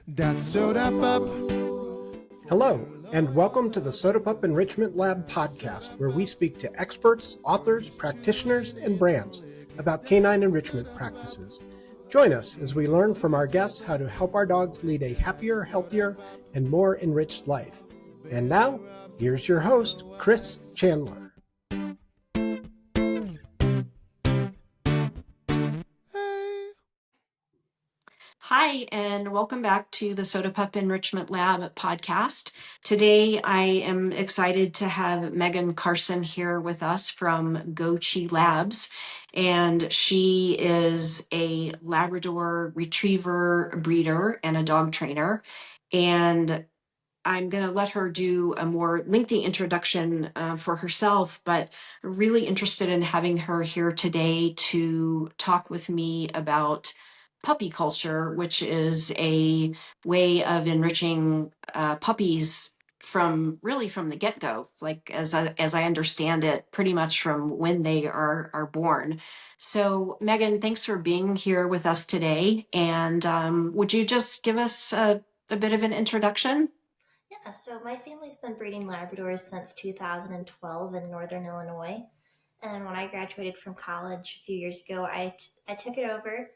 That's Soda Pup. Hello, and welcome to the Soda Pup Enrichment Lab podcast, where we speak to experts, authors, practitioners, and brands about canine enrichment practices. Join us as we learn from our guests how to help our dogs lead a happier, healthier, and more enriched life. And now, here's your host, Chris Chandler. Hi, and welcome back to the Soda Pup Enrichment Lab podcast. Today, I am excited to have Meghan Carson here with us from Gochee Labs, and she is a Labrador Retriever breeder and a dog trainer. And I'm going to let her do a more lengthy introduction for herself, but really interested in having her here today to talk with me about puppy culture, which is a way of enriching puppies from the get-go, like as I understand it, pretty much from when they are born. So Meghan, thanks for being here with us today. And would you just give us a bit of an introduction? Yeah, so my family's been breeding Labradors since 2012 in Northern Illinois. And when I graduated from college a few years ago, I took it over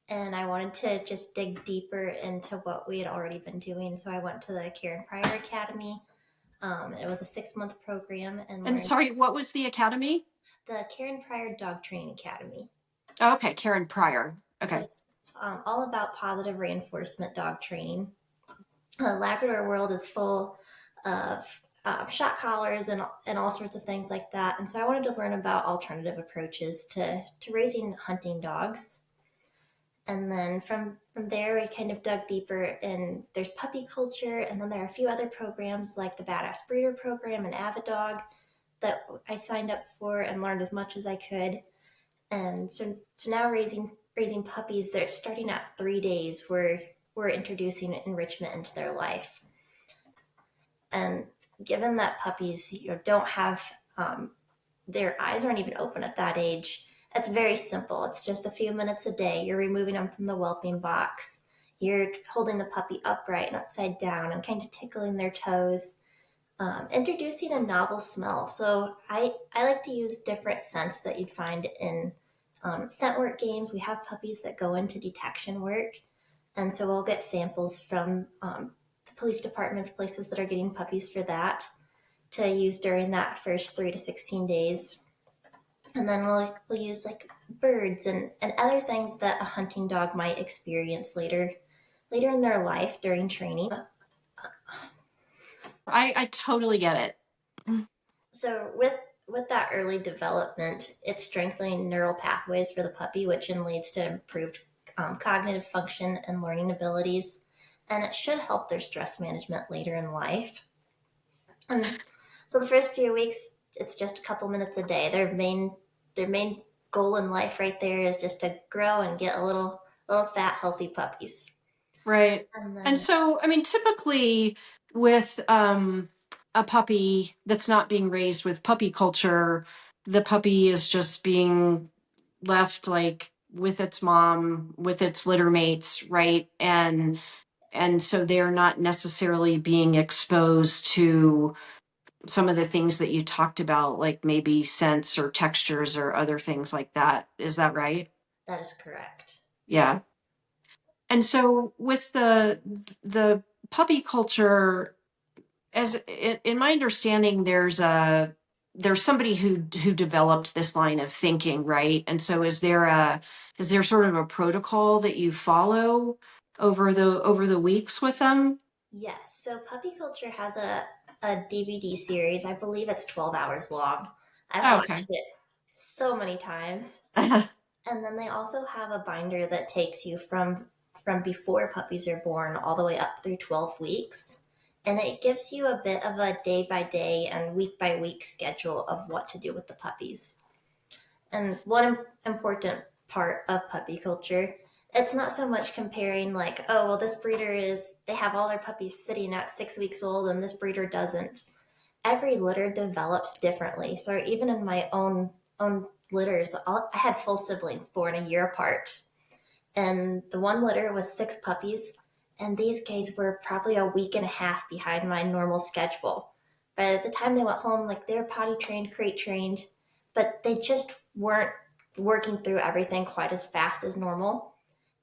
and I wanted to just dig deeper into what we had already been doing. So I went to the Karen Pryor Academy. It was a 6-month program. And sorry, what was the academy? The Karen Pryor Dog Training Academy. Oh, okay, Karen Pryor. Okay. So it's all about positive reinforcement dog training. The Labrador world is full of shot collars and all sorts of things like that. And so I wanted to learn about alternative approaches to raising hunting dogs. And then from there, we kind of dug deeper in there's puppy culture. And then there are a few other programs like the Badass Breeder program and Avid Dog that I signed up for and learned as much as I could. And so now raising puppies, they're starting at 3 days. We're introducing enrichment into their life. And given that puppies don't have, their eyes aren't even open at that age, it's very simple. It's just a few minutes a day. You're removing them from the whelping box. You're holding the puppy upright and upside down and kind of tickling their toes. Introducing a novel smell. So I like to use different scents that you'd find in scent work games. We have puppies that go into detection work. And so we'll get samples from the police departments, places that are getting puppies for that to use during that first 3 to 16 days. And then we'll use like birds and other things that a hunting dog might experience later in their life during training. I totally get it. So with that early development, it's strengthening neural pathways for the puppy, which then leads to improved cognitive function and learning abilities, and it should help their stress management later in life. And so the first few weeks, it's just a couple minutes a day. Their main goal in life right there is just to grow and get a little fat, healthy puppies. Right. And so, I mean, typically with a puppy that's not being raised with puppy culture, the puppy is just being left like with its mom, with its litter mates, right? And so they're not necessarily being exposed to some of the things that you talked about, like maybe scents or textures or other things like that. Is that right? That is correct. Yeah. And so with the puppy culture, as in my understanding, there's somebody who developed this line of thinking, right? And so is there sort of a protocol that you follow over the weeks with them? Yes. So Puppy Culture has a DVD series. I believe it's 12 hours long. I've watched it so many times. And then they also have a binder that takes you from before puppies are born all the way up through 12 weeks. And it gives you a bit of a day-by-day and week-by-week schedule of what to do with the puppies. And one important part of puppy culture, it's not so much comparing like, oh, well, this breeder they have all their puppies sitting at 6 weeks old and this breeder doesn't. Every litter develops differently. So even in my own litters, I had full siblings born a year apart. And the one litter was 6 puppies, and these guys were probably a week and a half behind my normal schedule. By the time they went home, like they were potty trained, crate trained, but they just weren't working through everything quite as fast as normal.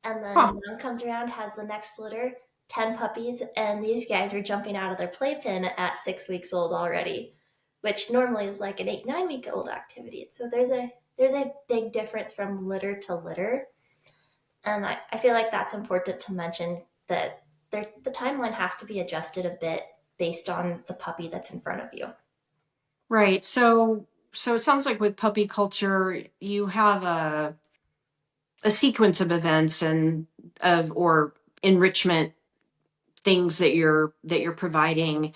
And Huh. then mom comes around, has the next litter, 10 puppies, and these guys are jumping out of their playpen at 6 weeks old already, which normally is like an 8, 9 week old activity. So there's a big difference from litter to litter. And I feel like that's important to mention that the timeline has to be adjusted a bit based on the puppy that's in front of you. Right. So it sounds like with puppy culture, you have a sequence of events and of or enrichment things that you're providing,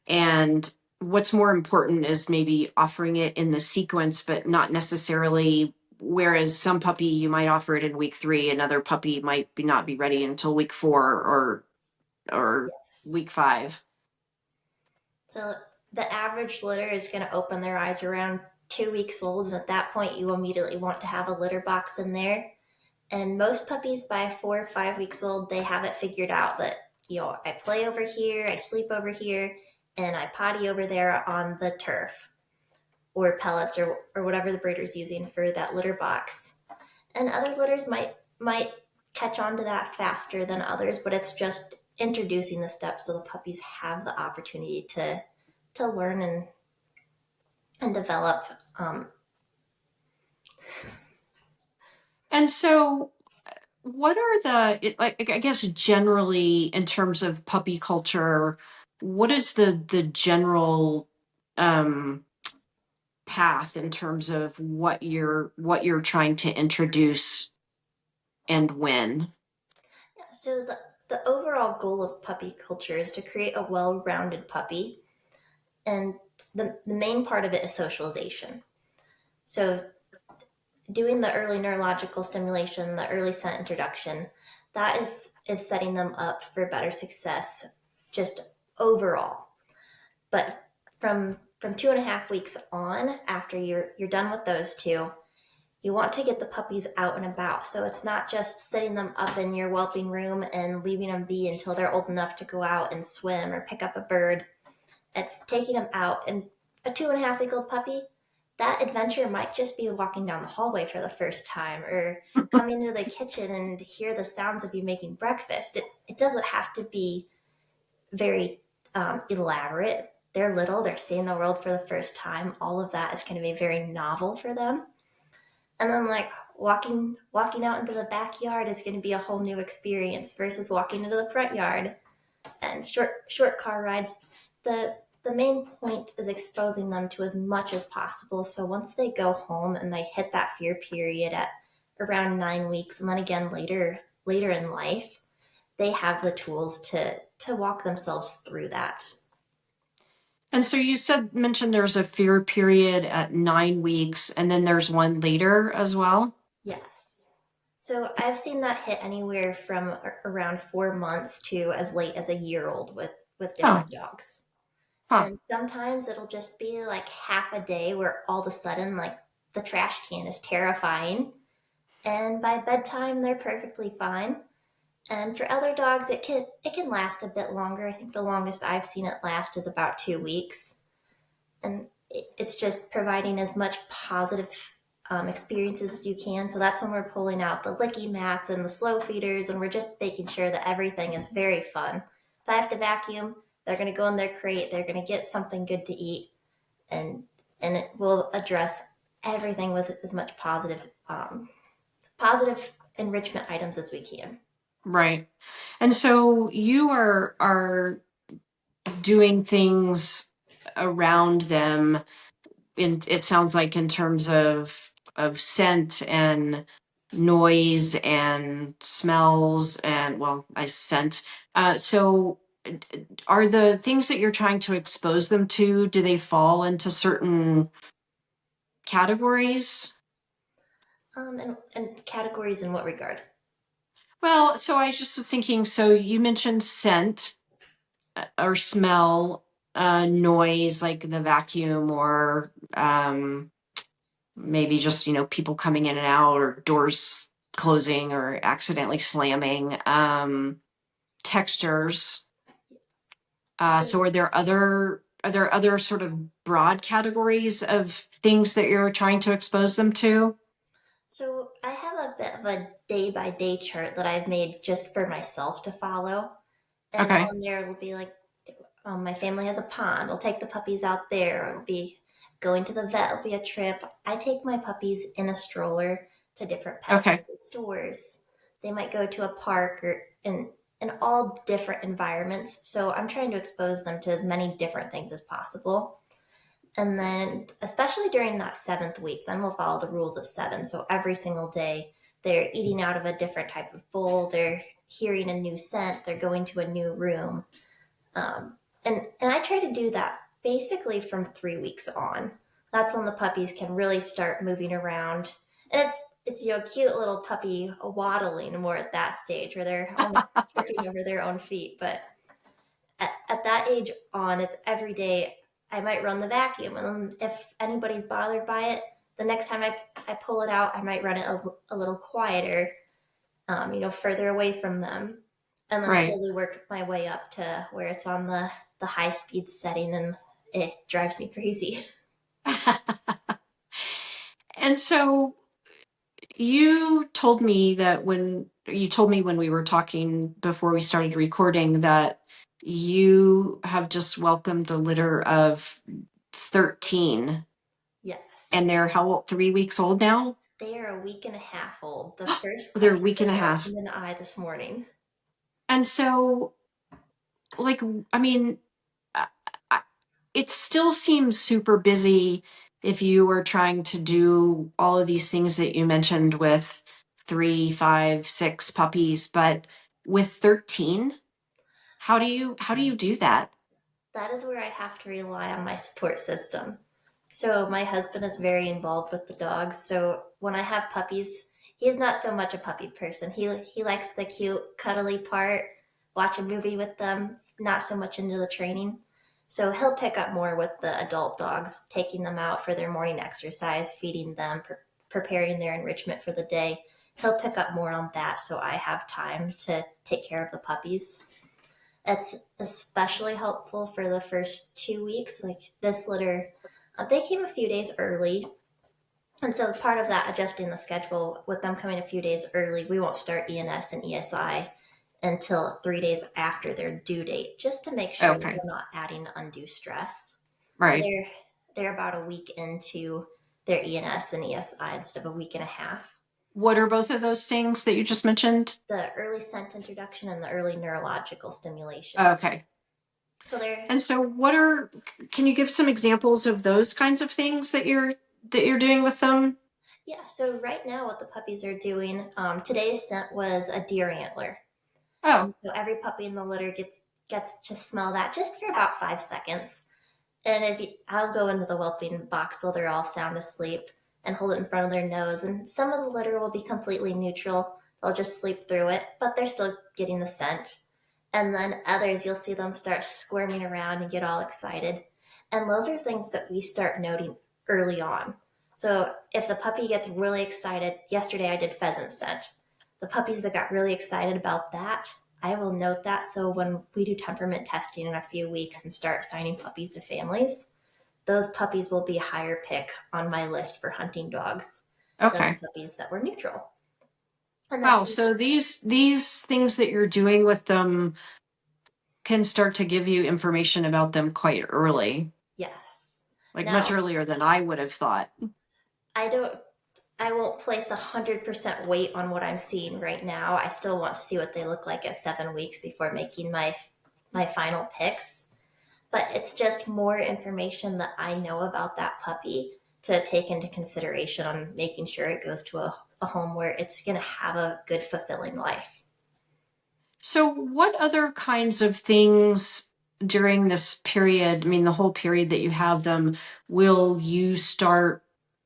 and what's more important is maybe offering it in the sequence, but not necessarily. Whereas some puppy you might offer it in week 3, another puppy might not be ready until week 4 or Yes. week 5. So the average litter is going to open their eyes around 2 weeks old, and at that point, you immediately want to have a litter box in there. And most puppies by 4 or 5 weeks old, they have it figured out that, I play over here, I sleep over here, and I potty over there on the turf or pellets or whatever the breeder's using for that litter box. And other litters might catch on to that faster than others, but it's just introducing the steps so the puppies have the opportunity to learn and develop. And so what are like, I guess generally in terms of puppy culture, what is the general um path in terms of what you're trying to introduce and when? So the overall goal of puppy culture is to create a well-rounded puppy, and the main part of it is socialization. So doing the early neurological stimulation, the early scent introduction, that is setting them up for better success just overall. But from 2.5 weeks on, after you're done with those two, you want to get the puppies out and about. So it's not just sitting them up in your whelping room and leaving them be until they're old enough to go out and swim or pick up a bird. It's taking them out. And a 2.5 week old puppy, that adventure might just be walking down the hallway for the first time or coming into the kitchen and hear the sounds of you making breakfast. It doesn't have to be very elaborate. They're little, they're seeing the world for the first time. All of that is going to be very novel for them. And then like walking out into the backyard is going to be a whole new experience versus walking into the front yard. And short car rides, the main point is exposing them to as much as possible. So once they go home and they hit that fear period at around 9 weeks, and then again later in life, they have the tools to walk themselves through that. And so you mentioned there's a fear period at 9 weeks, and then there's one later as well. Yes. So I've seen that hit anywhere from around 4 months to as late as a year old with different dogs. Huh. And sometimes it'll just be like half a day where all of a sudden like the trash can is terrifying. And by bedtime they're perfectly fine. And for other dogs it can last a bit longer. I think the longest I've seen it last is about 2 weeks. And it's just providing as much positive experiences as you can. So that's when we're pulling out the licky mats and the slow feeders, and we're just making sure that everything is very fun. If I have to vacuum, they're going to go in their crate, they're going to get something good to eat, and it will address everything with as much positive enrichment items as we can. Right. And so you are doing things around them, it sounds like, in terms of scent and noise and smells and, well, I scent. So are the things that you're trying to expose them to, do they fall into certain categories? And categories in what regard? Well, so I just was thinking, so you mentioned scent or smell, noise like the vacuum, or maybe just, people coming in and out or doors closing or accidentally slamming, textures. So, So are there other sort of broad categories of things that you're trying to expose them to? so I have a bit of a day by day chart that I've made just for myself to follow. And Okay. on there will be like, my family has a pond. We'll take the puppies out there. It'll be going to the vet. It'll be a trip. I take my puppies in a stroller to different pet Okay. friendly stores. They might go to a park or in all different environments. So I'm trying to expose them to as many different things as possible. And then, especially during that 7th week, then we'll follow the rules of 7. So every single day, they're eating out of a different type of bowl. They're hearing a new scent. They're going to a new room. And I try to do that basically from 3 weeks on. That's when the puppies can really start moving around, and it's cute little puppy waddling more at that stage where they're almost tripping over their own feet. But at that age on, it's every day. I might run the vacuum, and then if anybody's bothered by it, the next time I pull it out, I might run it a little quieter, further away from them, and then Right. slowly work my way up to where it's on the high speed setting, and it drives me crazy. And so you told me when we were talking before we started recording that you have just welcomed a litter of 13, Yes. and they're how old, 3 weeks old now? They are a week and a half old. The first They're a puppy week and a just half. opened an eye this morning. And so, like, I mean, I, I, it still seems super busy if you were trying to do all of these things that you mentioned with 3, 5, 6 puppies, but with 13, how do you do that? That is where I have to rely on my support system. So my husband is very involved with the dogs. So when I have puppies, he's not so much a puppy person. He likes the cute, cuddly part, watch a movie with them, not so much into the training. So he'll pick up more with the adult dogs, taking them out for their morning exercise, feeding them, preparing their enrichment for the day. He'll pick up more on that so I have time to take care of the puppies. It's especially helpful for the first 2 weeks. Like this litter, they came a few days early. And so part of that adjusting the schedule with them coming a few days early, we won't start ENS and ESI until 3 days after their due date, just to make sure that Okay. we're not adding undue stress. So Right. they're about a week into their ENS and ESI instead of a week and a half. What are both of those things that you just mentioned? The early scent introduction and the early neurological stimulation. Okay. So they're And so can you give some examples of those kinds of things that you're doing with them? Yeah, so right now what the puppies are doing, today's scent was a deer antler. Oh, And so every puppy in the litter gets to smell that just for about 5 seconds. And I'll go into the whelping box while they're all sound asleep and hold it in front of their nose. And some of the litter will be completely neutral. They'll just sleep through it, but they're still getting the scent. And then others, you'll see them start squirming around and get all excited. And those are things that we start noting early on. So if the puppy gets really excited, yesterday I did pheasant scent. The puppies that got really excited about that, I will note that. So when we do temperament testing in a few weeks and start assigning puppies to families, those puppies will be a higher pick on my list for hunting dogs than the okay. puppies that were neutral. And Wow. that's, So these things that you're doing with them can start to give you information about them quite early, yes. like much Now, earlier than I would have thought. I don't I won't place 100% weight on what I'm seeing right now. I still want to see what they look like at 7 weeks before making my final picks. But it's just more information that I know about that puppy to take into consideration on making sure it goes to a home where it's going to have a good, fulfilling life. So what other kinds of things during this period, I mean, the whole period that you have them, will you start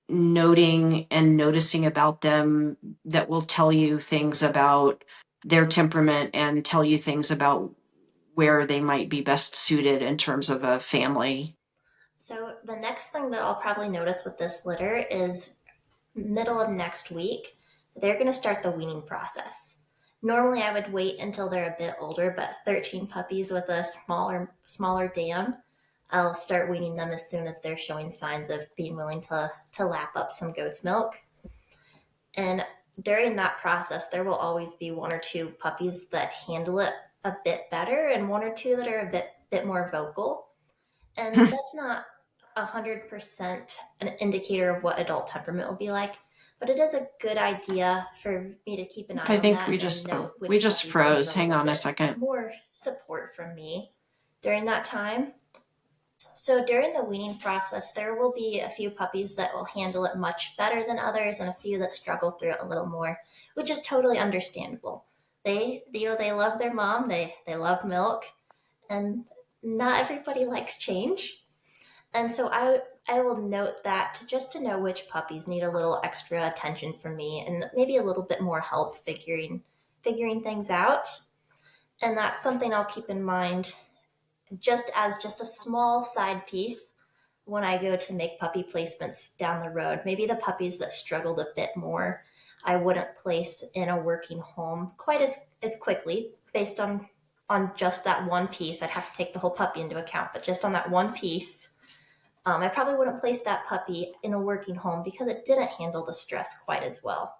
noting and noticing about them that will tell you things about their temperament and tell you things about where they might be best suited in terms of a family? So the next thing that I'll probably notice with this litter is middle of next week, they're going to start the weaning process. Normally I would wait until they're a bit older, but 13 puppies with a smaller dam, I'll start weaning them as soon as they're showing signs of being willing to lap up some goat's milk. And during that process, there will always be one or two puppies that handle it a bit better and one or two that are a bit more vocal. And that's not 100% an indicator of what adult temperament will be like, but it is a good idea for me to keep an eye I on think that and know which we just puppies will need froze. a Hang little on a bit second. more support from me during that time. So during the weaning process, there will be a few puppies that will handle it much better than others and a few that struggle through it a little more, which is totally understandable. They love their mom, they love milk, and not everybody likes change. And so I will note that just to know which puppies need a little extra attention from me and maybe a little bit more help figuring things out. And that's something I'll keep in mind just as just a small side piece when I go to make puppy placements down the road. Maybe the puppies that struggled a bit more, I wouldn't place in a working home quite as quickly based on just that one piece. I'd have to take the whole puppy into account, but just on that one piece, I probably wouldn't place that puppy in a working home because it didn't handle the stress quite as well.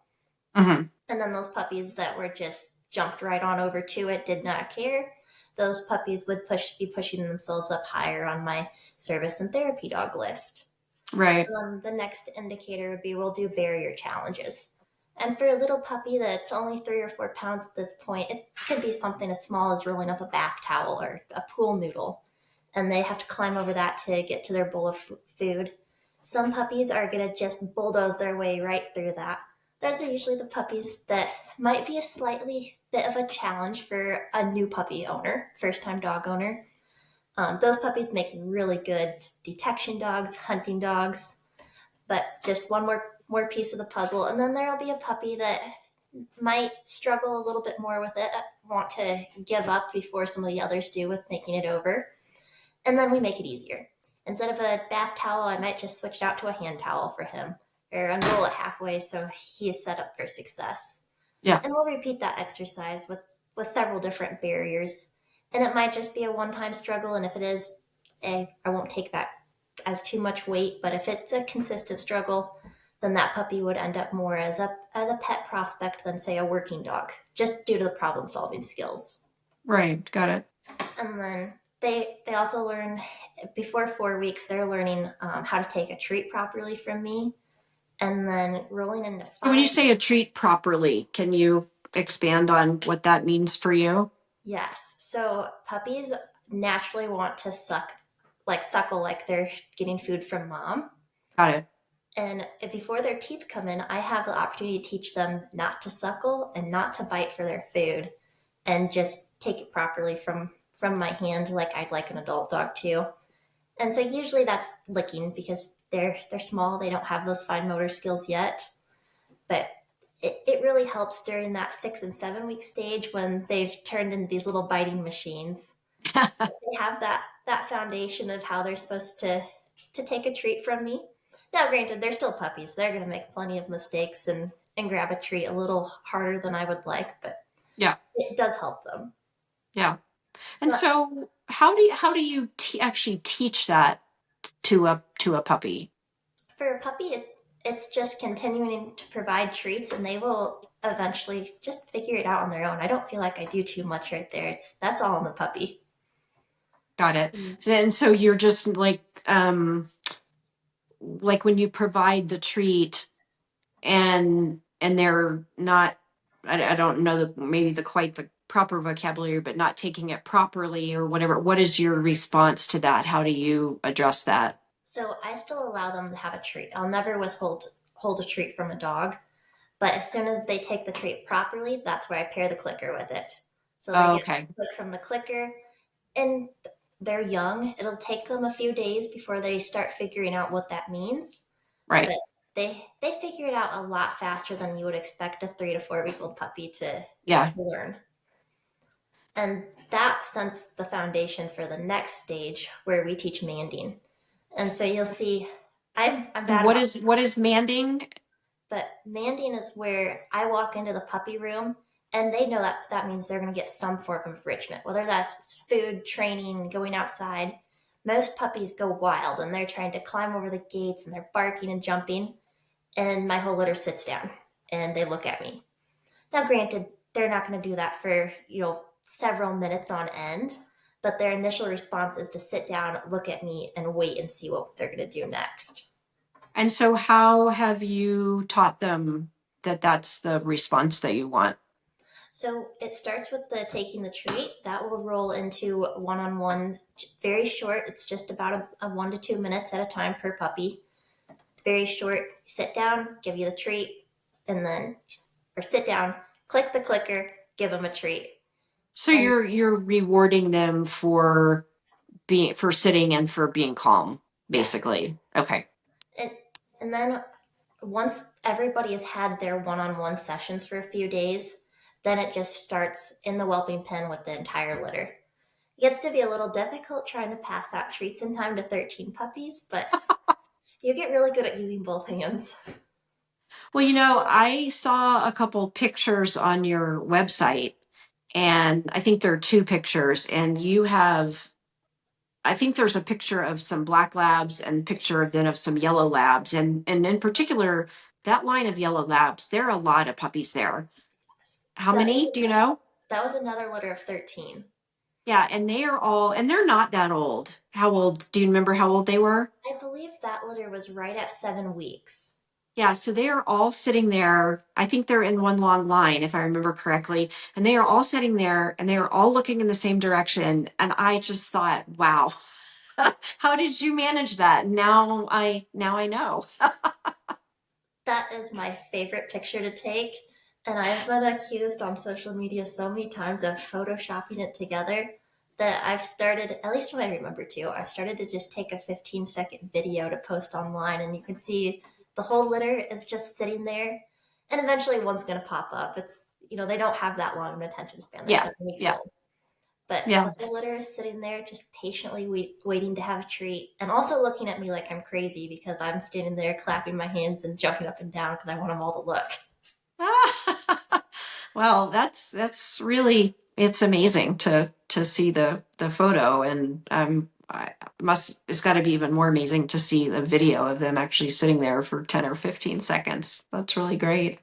Mm-hmm. And then those puppies that were just jumped right on over to it, did not care, those puppies would be pushing themselves up higher on my service and therapy dog list. Right. The next indicator would be we'll do barrier challenges. And for a little puppy that's only 3 or 4 pounds at this point, it could be something as small as rolling up a bath towel or a pool noodle. And they have to climb over that to get to their bowl of food. Some puppies are going to just bulldoze their way right through that. Those are usually the puppies that might be a slightly bit of a challenge for a new puppy owner, first-time dog owner. Those puppies make really good detection dogs, hunting dogs, but just one more piece of the puzzle. And then there'll be a puppy that might struggle a little bit more with it, want to give up before some of the others do with making it over. And then we make it easier. Instead of a bath towel, I might just switch it out to a hand towel for him or unroll it halfway so he is set up for success. Yeah. And we'll repeat that exercise with several different barriers. And it might just be a one-time struggle. And if it is, I won't take that as too much weight. But if it's a consistent struggle, then that puppy would end up more as a pet prospect than, say, a working dog, just due to the problem-solving skills. Right. Got it. And then they also learn, before 4 weeks, they're learning how to take a treat properly from me. And then rolling into 5. When you say a treat properly, can you expand on what that means for you? Yes. So puppies naturally want to suckle like they're getting food from mom. Got it. And before their teeth come in, I have the opportunity to teach them not to suckle and not to bite for their food and just take it properly from my hand like I'd like an adult dog to. And so usually that's licking because they're small. They don't have those fine motor skills yet. But it really helps during that 6 and 7 week stage when they've turned into these little biting machines. They have that foundation of how they're supposed to take a treat from me. Now, granted, they're still puppies. They're going to make plenty of mistakes and grab a treat a little harder than I would like, but yeah, it does help them. Yeah. And so how do you actually teach that to a puppy? For a puppy, it's just continuing to provide treats, and they will eventually just figure it out on their own. I don't feel like I do too much right there. That's all on the puppy. Got it. And so you're just like when you provide the treat and they're not, I don't know maybe the proper vocabulary, but not taking it properly or whatever. What is your response to that? How do you address that? So I still allow them to have a treat. I'll never hold a treat from a dog. But as soon as they take the treat properly, that's where I pair the clicker with it. So they get the click from the clicker, and they're young. It'll take them a few days before they start figuring out what that means. Right. But they figure it out a lot faster than you would expect a 3 to 4 week old puppy to learn. And that sets the foundation for the next stage where we teach manding. And so you'll see, I'm bad. What is manding? But manding is where I walk into the puppy room And they know that that means they're going to get some form of enrichment, whether that's food, training, going outside. Most puppies go wild and they're trying to climb over the gates and they're barking and jumping. And my whole litter sits down and they look at me. Now, granted, they're not going to do that for, several minutes on end, but their initial response is to sit down, look at me, and wait and see what they're going to do next. And so how have you taught them that that's the response that you want? So it starts with the taking the treat. That will roll into one-on-one, very short. It's just about a 1 to 2 minutes at a time per puppy. It's very short. Sit down, give you the treat, and then, or sit down, click the clicker, give them a treat. So And you're rewarding them for sitting and for being calm, basically. Yes. Okay. And then once everybody has had their one-on-one sessions for a few days, then it just starts in the whelping pen with the entire litter. It gets to be a little difficult trying to pass out treats in time to 13 puppies, but you get really good at using both hands. Well, I saw a couple pictures on your website, and I think there are two pictures, and I think there's a picture of some black labs and a picture then of some yellow labs. And in particular, that line of yellow labs, there are a lot of puppies there. How many? Do you know? That was another litter of 13. Yeah, and they're not that old. How old? Do you remember how old they were? I believe that litter was right at 7 weeks. Yeah, so they are all sitting there. I think they're in one long line, if I remember correctly. And they are all sitting there and they are all looking in the same direction. And I just thought, wow, how did you manage that? Now I know. That is my favorite picture to take. And I've been accused on social media so many times of photoshopping it together that I've started, at least when I remember to, I've started to just take a 15-second video to post online, and you can see the whole litter is just sitting there. And eventually one's going to pop up. It's, they don't have that long of an attention span. They're 7 weeks old. But the whole litter is sitting there just patiently waiting to have a treat, and also looking at me like I'm crazy because I'm standing there clapping my hands and jumping up and down because I want them all to look. Well, that's really, it's amazing to see the photo, and it's got to be even more amazing to see the video of them actually sitting there for 10 or 15 seconds. That's really great.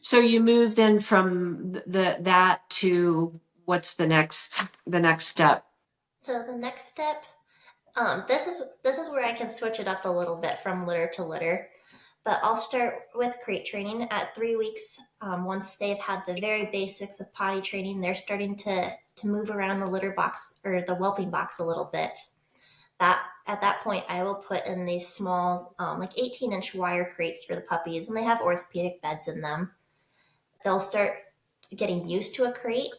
So you move then from that to what's the next step? So the next step, this is where I can switch it up a little bit from litter to litter. But I'll start with crate training at 3 weeks. Once they've had the very basics of potty training, they're starting to move around the litter box or the whelping box a little bit. At that point, I will put in these small, like 18-inch wire crates for the puppies, and they have orthopedic beds in them. They'll start getting used to a crate.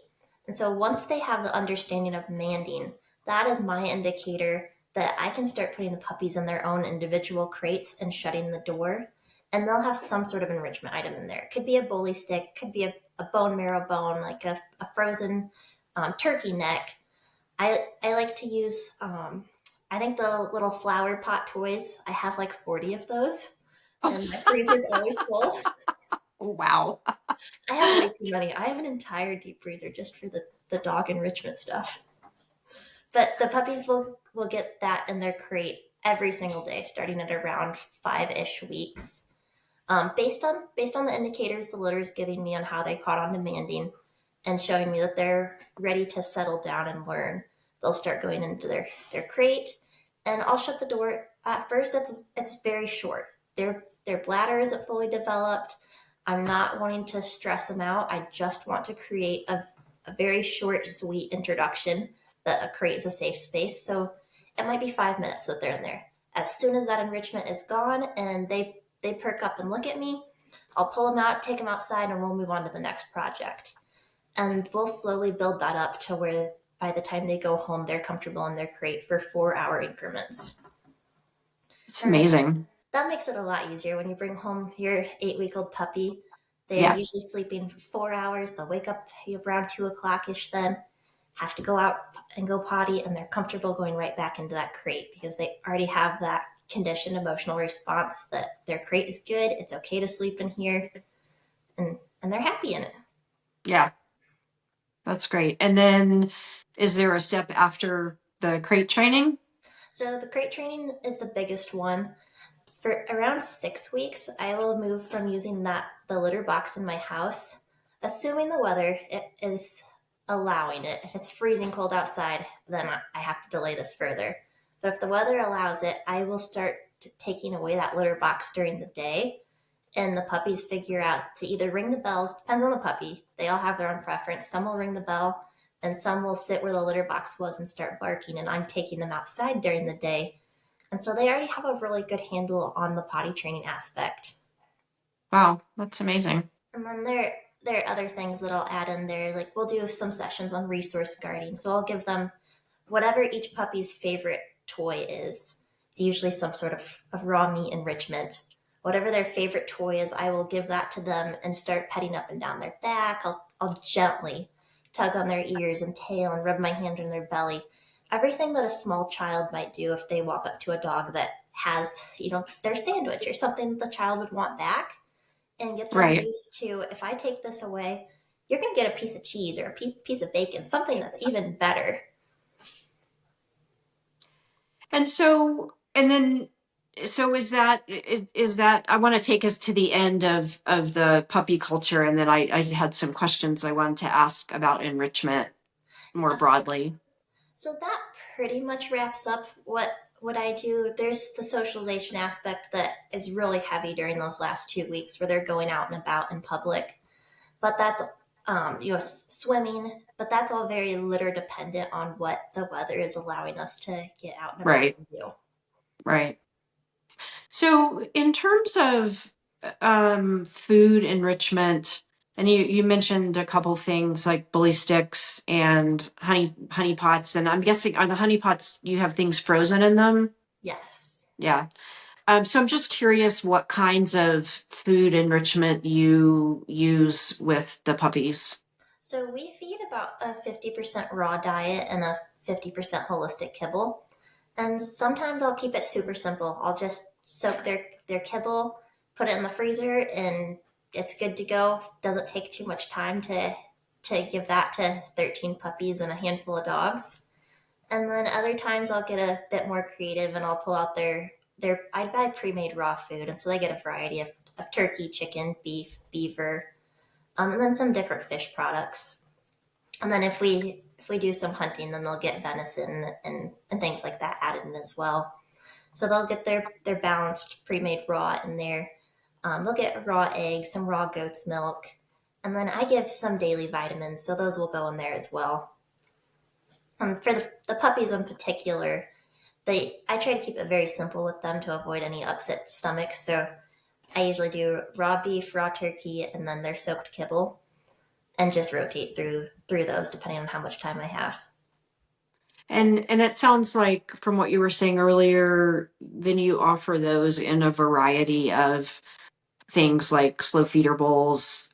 And so once they have the understanding of manding, that is my indicator that I can start putting the puppies in their own individual crates and shutting the door. And they'll have some sort of enrichment item in there. It could be a bully stick, it could be a bone marrow bone, like a frozen turkey neck. I like to use, I think the little flower pot toys, I have like 40 of those. And my freezer's always full. Oh, wow. I have way too many. I have an entire deep freezer just for the dog enrichment stuff. But the puppies will get that in their crate every single day, starting at around 5-ish weeks. Based on the indicators the litter is giving me on how they caught on to manding and showing me that they're ready to settle down and learn, they'll start going into their crate, and I'll shut the door. At first, it's very short. Their bladder isn't fully developed. I'm not wanting to stress them out. I just want to create a very short, sweet introduction that a crate is a safe space. So it might be 5 minutes that they're in there. As soon as that enrichment is gone and they perk up and look at me, I'll pull them out, take them outside, and we'll move on to the next project. And we'll slowly build that up to where by the time they go home, they're comfortable in their crate for 4-hour increments. It's amazing. That makes it a lot easier when you bring home your 8-week-old puppy. They're usually sleeping for 4 hours. They'll wake up around 2 o'clock-ish then, have to go out and go potty, and they're comfortable going right back into that crate because they already have that conditioned emotional response that their crate is good. It's okay to sleep in here, and they're happy in it. Yeah, that's great. And then is there a step after the crate training? So the crate training is the biggest one. For around 6 weeks, I will move from using the litter box in my house, assuming the weather is allowing it. If it's freezing cold outside, then I have to delay this further. But if the weather allows it, I will start taking away that litter box during the day, and the puppies figure out to either ring the bells. Depends on the puppy. They all have their own preference. Some will ring the bell, and some will sit where the litter box was and start barking. And I'm taking them outside during the day, and so they already have a really good handle on the potty training aspect. Wow, that's amazing. And then there are other things that I'll add in there. Like we'll do some sessions on resource guarding. So I'll give them whatever each puppy's favorite toy is. It's usually some sort of raw meat enrichment. Whatever their favorite toy is, I will give that to them and start petting up and down their back. I'll gently tug on their ears and tail and rub my hand on their belly. Everything that a small child might do if they walk up to a dog that has, their sandwich or something that the child would want back, and get them Right. used to, if I take this away, you're going to get a piece of cheese or a piece of bacon, something that's even better. And so, and then, so is that, I want to take us to the end of the puppy culture. And then I had some questions I wanted to ask about enrichment more broadly. So that pretty much wraps up what I do. There's the socialization aspect that is really heavy during those last 2 weeks where they're going out and about in public. But that's swimming, but that's all very litter dependent on what the weather is allowing us to get out and about Right. and do. Right. So in terms of food enrichment, and you mentioned a couple things like bully sticks and honey pots, and I'm guessing, are the honey pots, you have things frozen in them? Yes. Yeah. So I'm just curious what kinds of food enrichment you use with the puppies. So we feed about a 50% raw diet and a 50% holistic kibble. And sometimes I'll keep it super simple. I'll just soak their kibble, put it in the freezer, and it's good to go. Doesn't take too much time to give that to 13 puppies and a handful of dogs. And then other times I'll get a bit more creative and I'll pull out I buy pre-made raw food, and so they get a variety of turkey, chicken, beef, beaver, and then some different fish products. And then if we do some hunting, then they'll get venison and things like that added in as well. So they'll get their balanced pre-made raw in there. They'll get raw eggs, some raw goat's milk, and then I give some daily vitamins, so those will go in there as well. For the puppies in particular, I try to keep it very simple with them to avoid any upset stomachs. So I usually do raw beef, raw turkey, and then their soaked kibble, and just rotate through those depending on how much time I have. And it sounds like from what you were saying earlier, then you offer those in a variety of things like slow feeder bowls,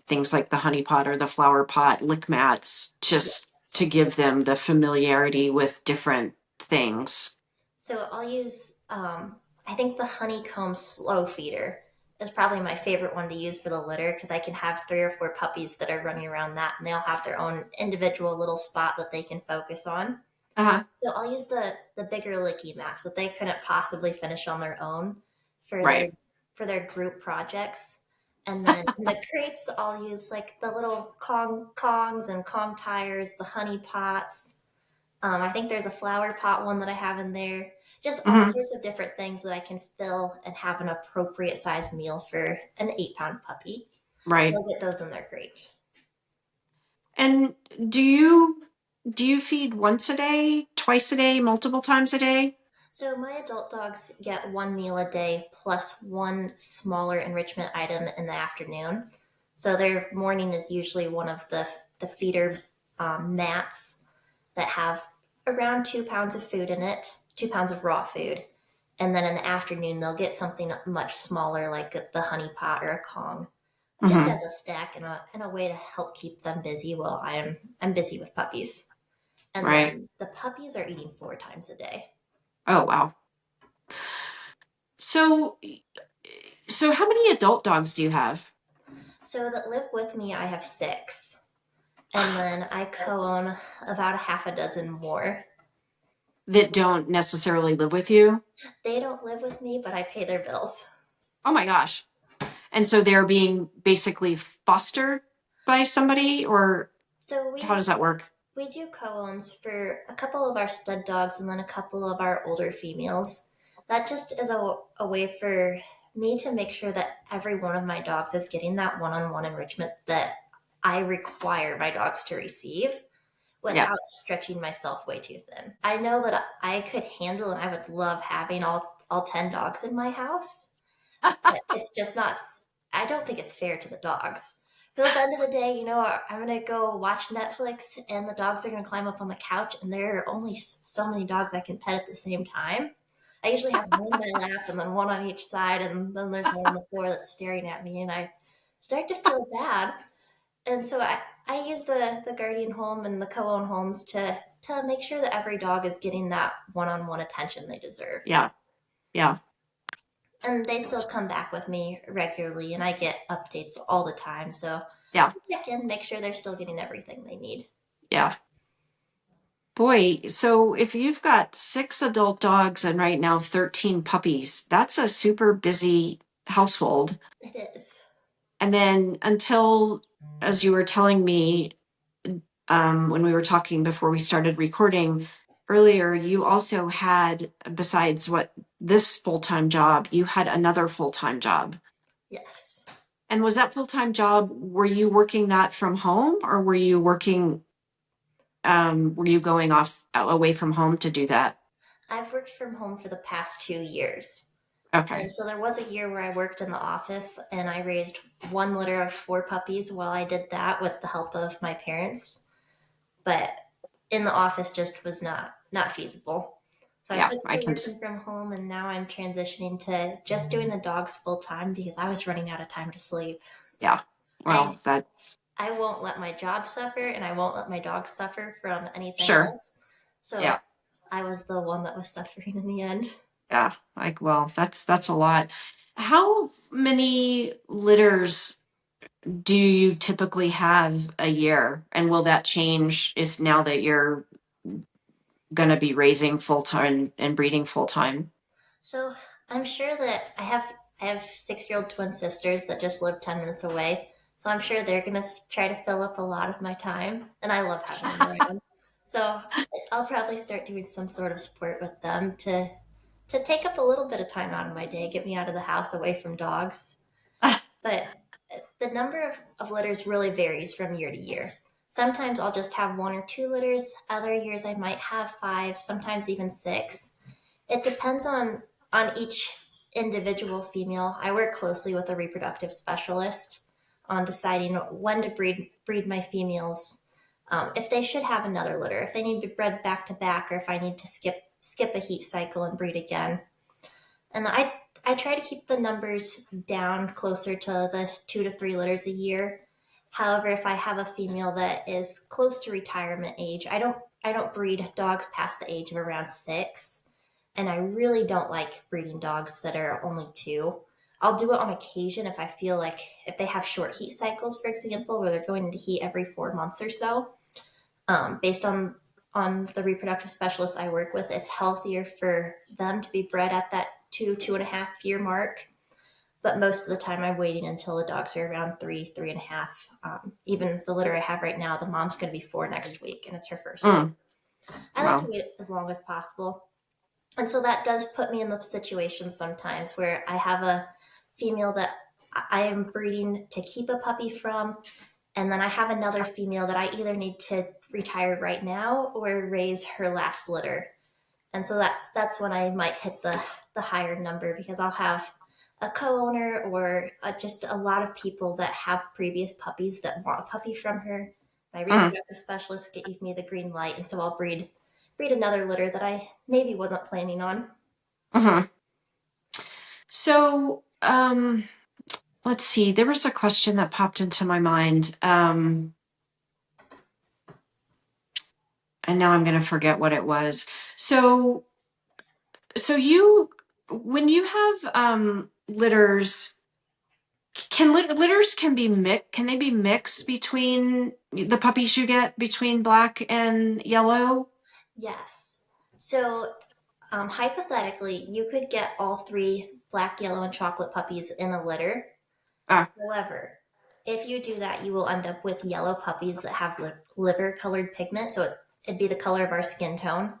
things like the honey pot or the flower pot, lick mats, just to give them the familiarity with different things. So I'll use, I think the Honeycomb slow feeder is probably my favorite one to use for the litter, because I can have 3 or 4 puppies that are running around that, and they'll have their own individual little spot that they can focus on. Uh-huh. So I'll use the bigger licky mats that they couldn't possibly finish on their own for Right. their group projects. And then in the crates, I'll use like the little Kongs and Kong tires, the honey pots. I think there's a flower pot one that I have in there. Just all sorts of different things that I can fill and have an appropriate size meal for an 8-pound puppy. Right. They'll get those in their crate. And do you feed once a day, twice a day, multiple times a day? So my adult dogs get one meal a day plus one smaller enrichment item in the afternoon. So their morning is usually one of the feeder mats that have around 2 pounds of food in it, 2 pounds of raw food. And then in the afternoon, they'll get something much smaller like the honey pot or a Kong, just as a snack and a way to help keep them busy while I'm busy with puppies. And Right. then the puppies are eating 4 times a day. Oh, wow. So how many adult dogs do you have? So that live with me, I have 6. And then I co-own about a half a dozen more. That don't necessarily live with you? They don't live with me, but I pay their bills. Oh my gosh. And so they're being basically fostered by somebody, or So how does that work? we do co-owns for a couple of our stud dogs and then a couple of our older females. That just is a way for me to make sure that every one of my dogs is getting that one-on-one enrichment that I require my dogs to receive Yeah. without stretching myself way too thin. I know that I could handle and I would love having all 10 dogs in my house. But it's just not, I don't think it's fair to the dogs. Because at the end of the day, I'm going to go watch Netflix and the dogs are going to climb up on the couch and there are only so many dogs I can pet at the same time. I usually have one in my lap and then one on each side, and then there's one on the floor that's staring at me, and I start to feel bad. And so I use the guardian home and the co-own homes to make sure that every dog is getting that one-on-one attention they deserve. Yeah. Yeah. And they still come back with me regularly, and I get updates all the time. So Yeah. check in, make sure they're still getting everything they need. Yeah. Boy, so if you've got 6 adult dogs and right now 13 puppies, that's a super busy household. It is. And then until, as you were telling me when we were talking before we started recording earlier, you also had, besides this full-time job, you had another full-time job. Yes. And was that full-time job, were you working that from home, or were you working, were you going off away from home to do that? I've worked from home for the past 2 years. Okay. And so there was a year where I worked in the office and I raised 1 litter of 4 puppies while I did that with the help of my parents. But in the office just was not feasible. So I switched to working from home, and now I'm transitioning to just doing the dogs full time because I was running out of time to sleep. Yeah. Well, I won't let my job suffer, and I won't let my dogs suffer from anything sure. else. So Yeah. I was the one that was suffering in the end. Yeah. That's a lot. How many litters do you typically have a year? And will that change if now that you're going to be raising full time and breeding full time? So I'm sure that I have 6-year-old twin sisters that just live 10 minutes away. So I'm sure they're going to try to fill up a lot of my time. And I love having them around. So I'll probably start doing some sort of sport with them to take up a little bit of time out of my day, get me out of the house away from dogs. But the number of litters really varies from year to year. Sometimes I'll just have 1 or 2 litters. Other years I might have 5, sometimes even 6. It depends on each individual female. I work closely with a reproductive specialist on deciding when to breed my females, if they should have another litter, if they need to be bred back to back, or if I need to skip a heat cycle and breed again. And I try to keep the numbers down closer to the 2 to 3 litters a year. However, if I have a female that is close to retirement age, I don't breed dogs past the age of around 6. And I really don't like breeding dogs that are only 2. I'll do it on occasion if I feel like if they have short heat cycles, for example, where they're going into heat every 4 months or so. Based on the reproductive specialists I work with, it's healthier for them to be bred at that 2.5 year mark. But most of the time I'm waiting until the dogs are around 3.5. Even the litter I have right now, the mom's going to be 4 next week, and it's her first. I like to wait as long as possible. And so that does put me in the situation sometimes where I have a female that I am breeding to keep a puppy from, and then I have another female that I either need to retire right now or raise her last litter. And so that's when I might hit the higher number, because I'll have a co-owner or just a lot of people that have previous puppies that want a puppy from her. My reproductive specialist gave me the green light, and so I'll breed another litter that I maybe wasn't planning on. So, let's see. There was a question that popped into my mind. And now I'm going to forget what it was. So when you have litters, Litters can they be mixed between the puppies you get between black and yellow? Yes. So hypothetically, you could get all three black, yellow, and chocolate puppies in a litter. Ah, However, if you do that, you will end up with yellow puppies that have liver colored pigment. So it'd be the color of our skin tone.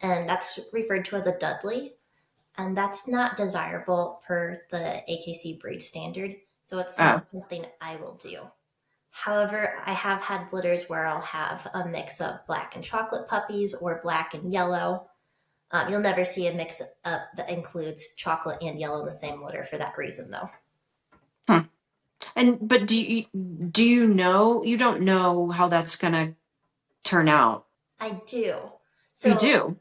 And that's referred to as a Dudley. And that's not desirable per the AKC breed standard. So it's not oh, something I will do. However, I have had litters where I'll have a mix of black and chocolate puppies or black and yellow. You'll never see a mix that includes chocolate and yellow in the same litter for that reason, though. hmm. But do you know, you don't know how that's gonna turn out? I do. You So do?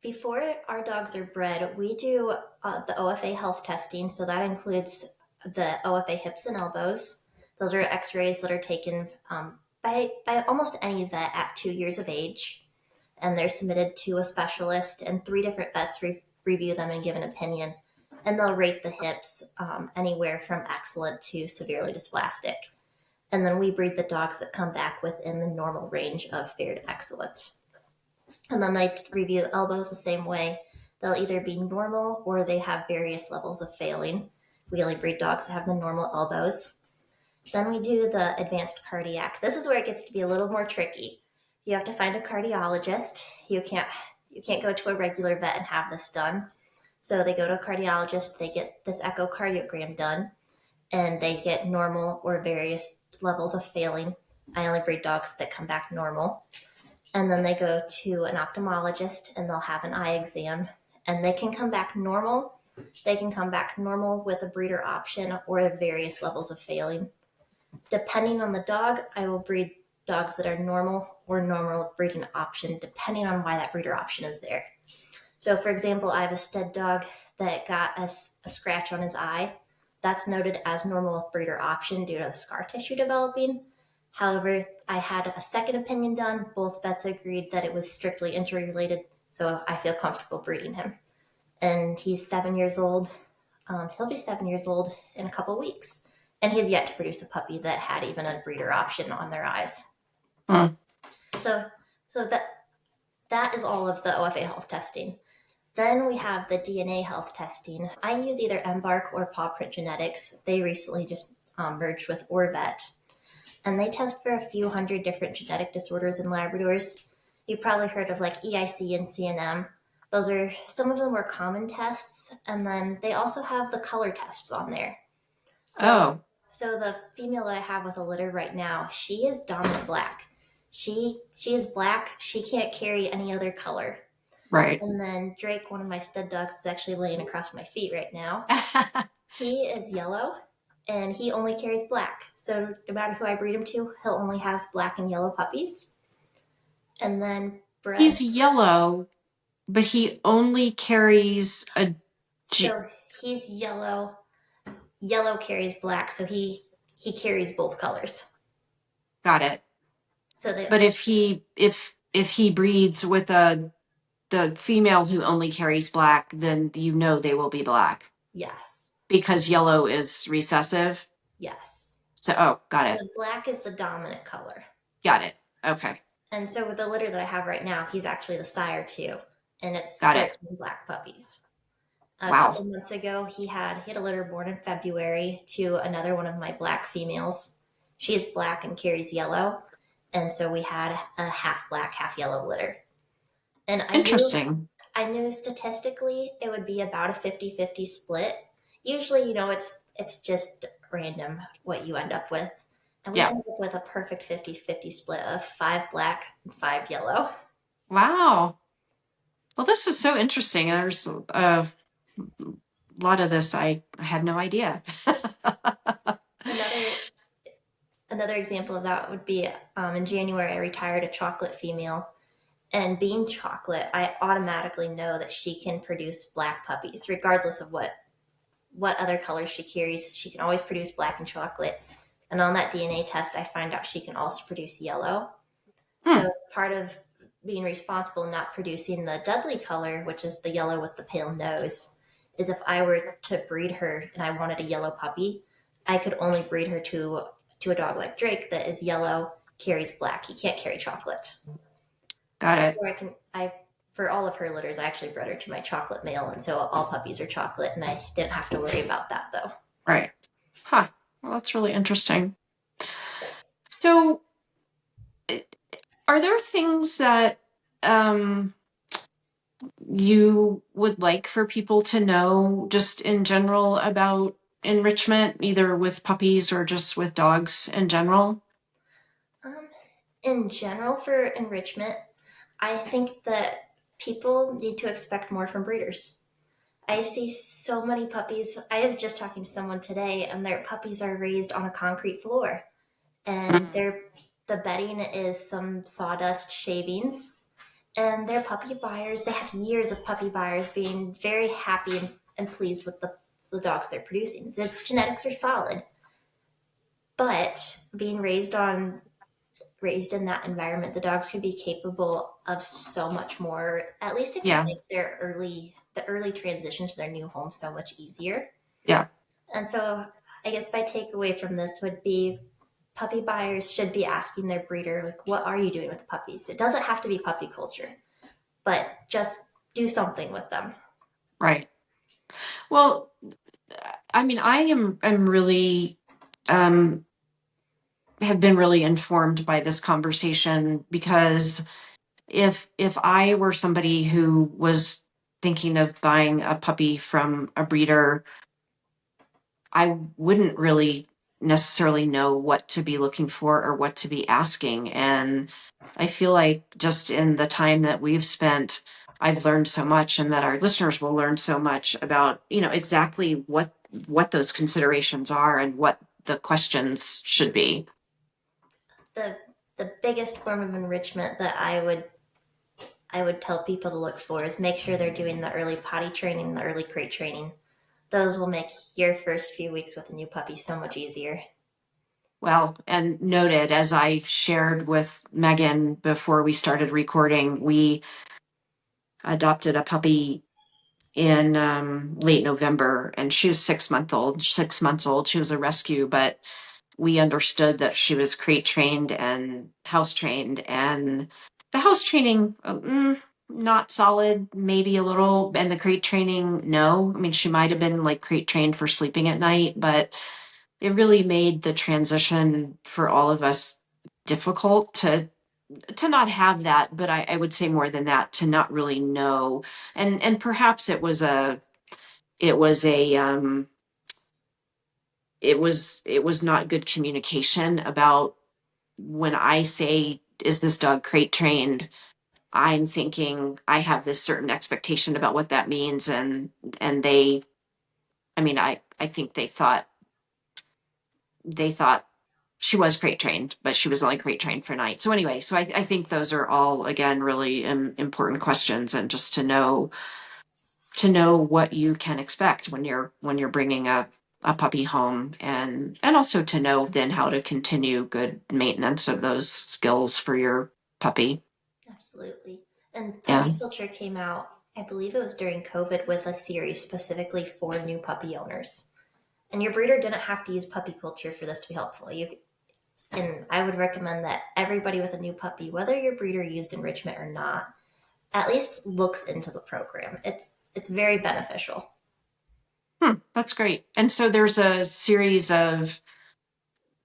before our dogs are bred, we do the OFA health testing. So that includes the OFA hips and elbows. Those are x-rays that are taken by almost any vet at 2 years of age. And they're submitted to a specialist, and 3 different vets review them and give an opinion. And they'll rate the hips anywhere from excellent to severely dysplastic. And then we breed the dogs that come back within the normal range of fair to excellent. And then they review elbows the same way. They'll either be normal or they have various levels of failing. We only breed dogs that have the normal elbows. Then we do the advanced cardiac. This is where it gets to be a little more tricky. You have to find a cardiologist. You can't go to a regular vet and have this done. So they go to a cardiologist, they get this echocardiogram done, and they get normal or various levels of failing. I only breed dogs that come back normal. And then they go to an ophthalmologist and they'll have an eye exam, and they can come back normal. They can come back normal with a breeder option or various levels of failing. Depending on the dog, I will breed dogs that are normal or normal breeding option, depending on why that breeder option is there. So, for example, I have a stud dog that got a scratch on his eye. That's noted as normal breeder option due to the scar tissue developing. However, I had a second opinion done. Both vets agreed that it was strictly injury related, so I feel comfortable breeding him. And he's 7 years old. He'll be 7 years old in a couple weeks. And he has yet to produce a puppy that had even a breeder option on their eyes. Hmm. So that is all of the OFA health testing. Then we have the DNA health testing. I use either Embark or Paw Print Genetics. They recently just merged with Orvet. And they test for a few hundred different genetic disorders in Labradors. You've probably heard of like EIC and CNM. Those are some of the more common tests. And then they also have the color tests on there. So the female that I have with a litter right now, she is dominant black. She is black. She can't carry any other color. Right. And then Drake, one of my stud dogs, is actually laying across my feet right now. He is yellow, and he only carries black. So no matter who I breed him to, he'll only have black and yellow puppies. And then bred. He's yellow, but he only carries a. So he's yellow. Yellow carries black, so he carries both colors. Got it. But if he breeds with the female who only carries black, then you know they will be black. Yes. Because yellow is recessive? Yes. So, got it. The black is the dominant color. Got it. Okay. And so with the litter that I have right now, he's actually the sire too. And it's Got 13 it. black puppies. Wow. A couple months ago, he had a litter born in February to another one of my black females. She is black and carries yellow. And so we had a half black, half yellow litter. And Interesting. I knew statistically it would be about a 50-50 split. Usually, it's just random what you end up with. And we ended up with a perfect 50-50 split of 5 black and 5 yellow. Wow. Well, this is so interesting. There's a lot of this I had no idea. Another example of that would be in January, I retired a chocolate female. And being chocolate, I automatically know that she can produce black puppies, regardless of what other colors she carries. She can always produce black and chocolate. And on that DNA test, I find out she can also produce yellow. So part of being responsible and not producing the Dudley color, which is the yellow with the pale nose, is if I were to breed her and I wanted a yellow puppy, I could only breed her to a dog like Drake that is yellow, carries black. He can't carry chocolate. Got it. Or I for all of her litters, I actually bred her to my chocolate male, and so all puppies are chocolate, and I didn't have to worry about that though. Right. Huh. Well, that's really interesting. So, are there things that you would like for people to know just in general about enrichment, either with puppies or just with dogs in general? In general, for enrichment, I think that people need to expect more from breeders. I see so many puppies. I was just talking to someone today, and their puppies are raised on a concrete floor, and the bedding is some sawdust shavings. And their puppy buyers, they have years of puppy buyers being very happy and pleased with the dogs they're producing. Their genetics are solid, but being raised in that environment, the dogs could be capable of so much more. At least it can Yeah. make the early transition to their new home so much easier. Yeah. And so I guess my takeaway from this would be puppy buyers should be asking their breeder, like, what are you doing with the puppies? It doesn't have to be puppy culture, but just do something with them. Right. Well, I mean, I'm really have been really informed by this conversation, because if I were somebody who was thinking of buying a puppy from a breeder, I wouldn't really necessarily know what to be looking for or what to be asking. And I feel like just in the time that we've spent, I've learned so much, and that our listeners will learn so much about, exactly what those considerations are and what the questions should be. The biggest form of enrichment that I would tell people to look for is make sure they're doing the early potty training, the early crate training. Those will make your first few weeks with a new puppy so much easier. Well, and noted, as I shared with Megan before we started recording, we adopted a puppy in late November, and she was 6 months old. 6 months old. She was a rescue, but we understood that she was crate trained and house trained, and the house training, not solid, maybe a little, and the crate training, no. I mean, she might have been like crate trained for sleeping at night, but it really made the transition for all of us difficult to not have that. But I would say more than that, to not really know. And perhaps it was a it was not good communication about, when I say, is this dog crate trained, I'm thinking I have this certain expectation about what that means. And they, I mean, I think they thought she was crate trained, but she was only crate trained for night. So anyway, so I think those are all, again, really important questions, and just to know what you can expect when you're bringing a puppy home, and also to know then how to continue good maintenance of those skills for your puppy. Absolutely. And Yeah. Puppy Culture came out, I believe it was during COVID, with a series specifically for new puppy owners. And your breeder didn't have to use Puppy Culture for this to be helpful. And I would recommend that everybody with a new puppy, whether your breeder used enrichment or not, at least looks into the program. It's very beneficial. That's great. And so there's a series of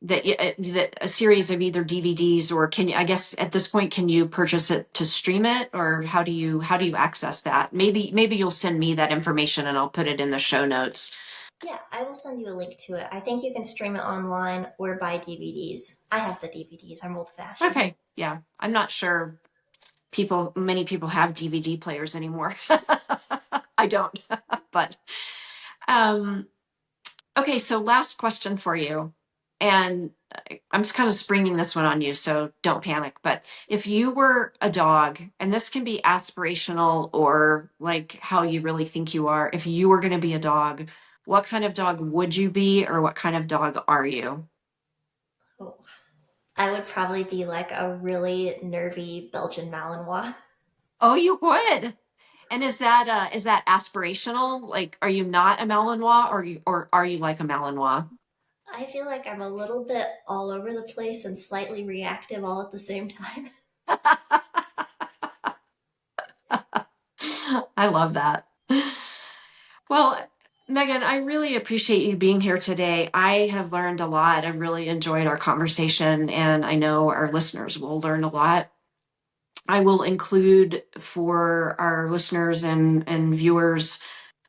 a series of either DVDs, or I guess at this point, can you purchase it to stream it, or how do you access that? Maybe you'll send me that information and I'll put it in the show notes. Yeah, I will send you a link to it. I think you can stream it online or buy DVDs. I have the DVDs. I'm old fashioned. Okay. Yeah. I'm not sure many people have DVD players anymore. I don't, but, okay. So last question for you, and I'm just kind of springing this one on you, so don't panic. But if you were a dog, and this can be aspirational or like how you really think you are, if you were going to be a dog, what kind of dog would you be, or what kind of dog are you? Oh, I would probably be like a really nervy Belgian Malinois. Oh, you would. And is that aspirational? Like, are you not a Malinois, or are you like a Malinois? I feel like I'm a little bit all over the place and slightly reactive all at the same time. I love that. Well, Meghan, I really appreciate you being here today. I have learned a lot. I've really enjoyed our conversation, and I know our listeners will learn a lot. I will include for our listeners and viewers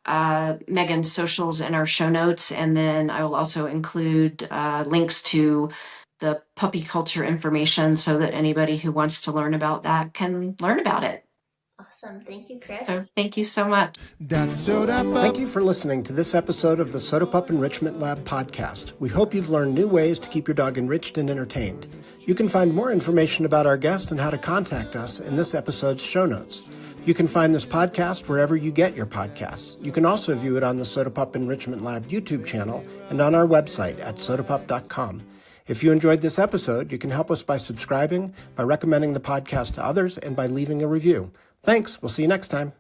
Meghan's socials in our show notes, and then I will also include links to the puppy culture information so that anybody who wants to learn about that can learn about it. Awesome. Thank you, So Chris. thank you so much. That's Sodapup. Thank you for listening to this episode of the Soda Pup Enrichment Lab podcast. We hope you've learned new ways to keep your dog enriched and entertained. You can find more information about our guest and how to contact us in this episode's show notes. You can find this podcast wherever you get your podcasts. You can also view it on the Soda Pup Enrichment Lab YouTube channel and on our website at sodapup.com. If you enjoyed this episode, you can help us by subscribing, by recommending the podcast to others, and by leaving a review. Thanks. We'll see you next time.